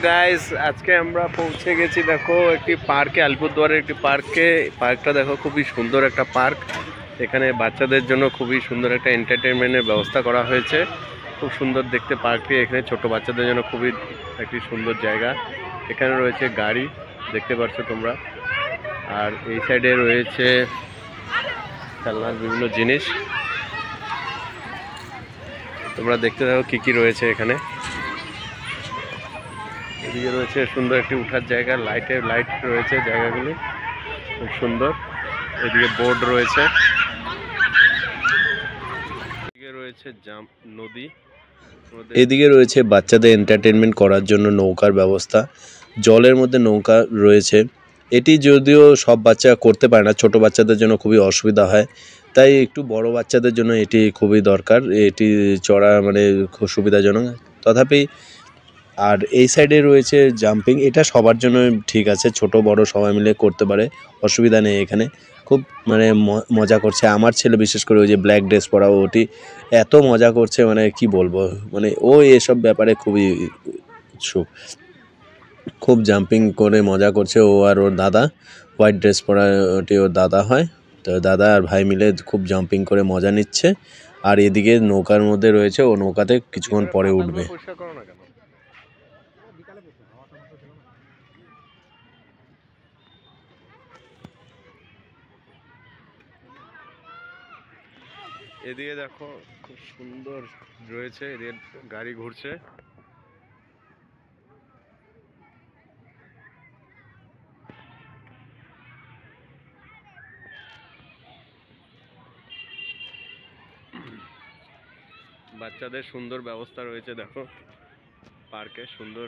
Guys আজকে আমরা পৌঁছে গেছি দেখো একটি পার্কে, আলিপুরদুয়ারের একটি পার্কে। পার্কটা দেখো খুবই সুন্দর একটা পার্ক। এখানে বাচ্চাদের জন্য খুবই সুন্দর একটা এন্টারটেনমেন্টের ব্যবস্থা করা হয়েছে। খুব সুন্দর দেখতে পার্কটি। এখানে ছোট বাচ্চাদের জন্য খুবই একটি সুন্দর জায়গা। এখানে রয়েছে গাড়ি, দেখতে পাচ্ছ তোমরা। আর এই সাইডে রয়েছে খেলনার বিভিন্ন জিনিস। তোমরা দেখতে থাকো কি কি রয়েছে এখানে। এদিকে রয়েছে সুন্দর একটি উঠার জায়গা, লাইট রয়েছে, জায়গাগুলি খুব সুন্দর। এদিকে বোর্ড রয়েছে, এদিকে রয়েছে নদী, এদিকে রয়েছে বাচ্চাদের এন্টারটেনমেন্ট করার জন্য নৌকার ব্যবস্থা। জলের মধ্যে নৌকা রয়েছে। এটি যদিও সব বাচ্চা করতে পারে না, ছোট বাচ্চাদের জন্য খুবই অসুবিধা হয়, তাই একটু বড় বাচ্চাদের জন্য এটি খুবই দরকার। এটি চড়া মানে খুব সুবিধাজনক। তথাপি আর এই সাইডে রয়েছে জাম্পিং, এটা সবার জন্য ঠিক আছে, ছোট বড় সবাই মিলে করতে পারে, অসুবিধা নেই। এখানে খুব মানে মজা করছে আমার ছেলে, বিশেষ করে ওই যে ব্ল্যাক ড্রেস পরা, ওটি এত মজা করছে মানে কি বলবো। মানে ও এসব ব্যাপারে খুবই উৎসুক, খুব জাম্পিং করে মজা করছে। ও আর ওর দাদা, হোয়াইট ড্রেস পরা ওটি ওর দাদা হয়, তো দাদা আর ভাই মিলে খুব জাম্পিং করে মজা নিচ্ছে। আর এদিকে নৌকার মধ্যে রয়েছে, ও নৌকাতে কিছুক্ষণ পরে উঠবে। এদিকে দেখো খুব সুন্দর রয়েছে, এদিকে গাড়ি ঘুরছে। বাচ্চাদের সুন্দর ব্যবস্থা রয়েছে দেখো পার্কে, সুন্দর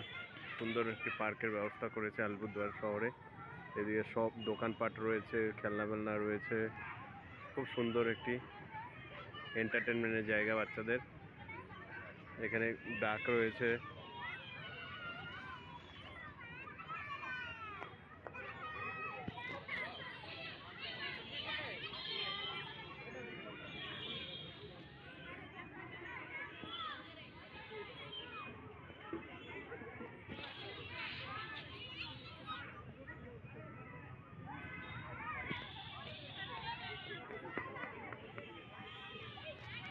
সুন্দর একটি পার্কের ব্যবস্থা করেছে আলিপুরদুয়ার শহরে। এদিকে সব দোকানপাট রয়েছে, খেলনা রয়েছে, খুব সুন্দর একটি এন্টারটেনমেন্টের জায়গা বাচ্চাদের। এখানে ডাক রয়েছে,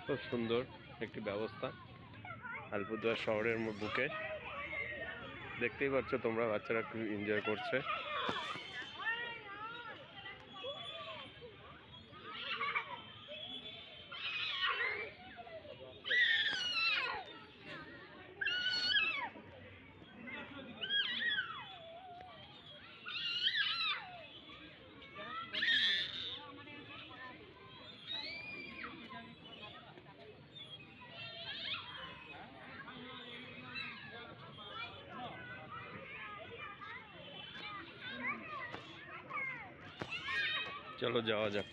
খুব সুন্দর একটি ব্যবস্থা আলিপুরদুয়ার শহরের বুকে। দেখতেই পাচ্ছ তোমরা, বাচ্চারা খুব এনজয় করছে। চলো যাওয়া যাক।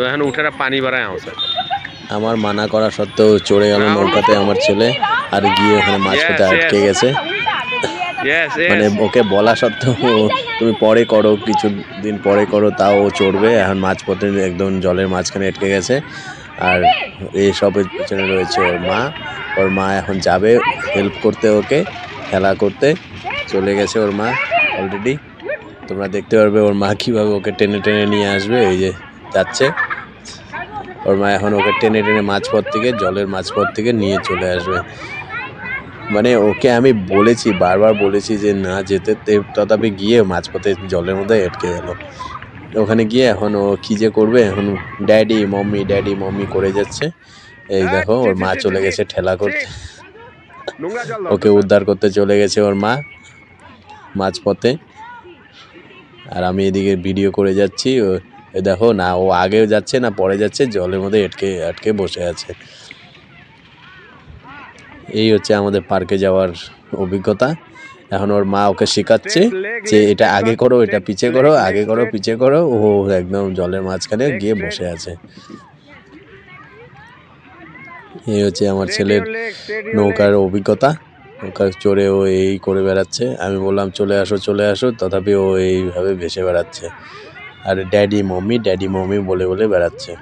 এখন উঠারা পানি বাড়ায় আমার মানা করা সত্ত্বেও চড়ে গেল নৌকাতে আমার ছেলে, আর গিয়ে ওখানে মাঝপথে আটকে গেছে। মানে ওকে বলা সত্ত্বেও তুমি পরে করো, কিছুদিন পরে করো, তাও ও চড়বে। এখন মাঝপথে একদম জলের মাঝখানে আটকে গেছে। আর এইসবের পিছনে রয়েছে ওর মা এখন যাবে হেল্প করতে, ওকে খেলা করতে চলে গেছে ওর মা অলরেডি। তোমরা দেখতে পারবে ওর মা কীভাবে ওকে টেনে টেনে নিয়ে আসবে। এই যে যাচ্ছে ওর মা, এখন ওকে টেনে টেনে জলের মাঝপথ থেকে নিয়ে চলে আসবে। মানে ওকে আমি বলেছি, বারবার বলেছি যে না যেতে, তথাপি গিয়ে মাঝপথে জলের মধ্যে আটকে গেল। ওখানে গিয়ে এখন ও কী যে করবে, এখন ড্যাডি মম্মি করে যাচ্ছে। এই দেখো ওর মা চলে গেছে ঠেলা করতে, ওকে উদ্ধার করতে চলে গেছে ওর মা মাঝপথে। আর আমি এদিকে ভিডিও করে যাচ্ছি। দেখো না ও আগেও যাচ্ছে না পরে যাচ্ছে, জলের মধ্যে আটকে বসে আছে। এই হচ্ছে আমাদের পার্কে যাওয়ার অভিজ্ঞতা। এখন ওর মা ওকে শেখাচ্ছে যে এটা আগে করো, এটা পিছে করো, আগে করো পিছে করো। ও একদম জলের মাঝখানে গিয়ে বসে আছে। এই হচ্ছে আমার ছেলের নৌকার অভিজ্ঞতা। নৌকা চড়ে ও এই করে বেড়াচ্ছে। আমি বললাম চলে আসো, তথাপি ও এইভাবে ভেসে বেড়াচ্ছে। আর ড্যাডি মম্মি বলে বেড়াচ্ছে।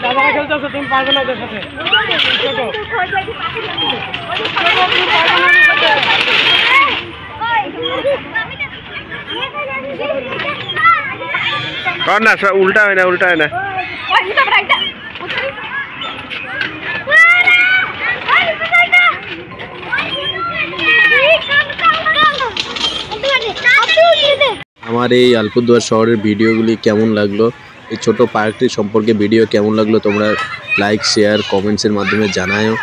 দাদারা খেলতেছে, তুমি পারবে না ওদের সাথে। না উল্টা হয় না আমার এই আলিপুরদুয়ার শহরের ভিডিওগুলি কেমন লাগলো, এই ছোট পার্কটি সম্পর্কে ভিডিও কেমন লাগলো, তোমরা লাইক শেয়ার কমেন্টসের মাধ্যমে জানাও।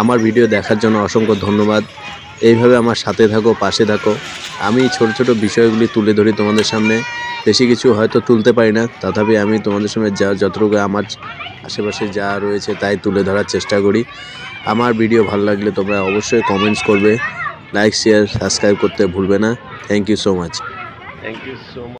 আমার ভিডিও দেখার জন্য অসংখ্য ধন্যবাদ। এইভাবে আমার সাথে থাকো, পাশে থাকো। আমি ছোট বিষয়গুলি তুলে ধরি তোমাদের সামনে। বেশি কিছু হয়তো তুলতে পারি না, তথাপি আমি তোমাদের সামনে যতটুকু আমার আশেপাশে যা রয়েছে তাই তুলে ধরার চেষ্টা করি। আমার ভিডিও ভালো লাগলে তোমরা অবশ্যই কমেন্টস করবে, লাইক শেয়ার সাবস্ক্রাইব করতে ভুলবে না। Thank you so much.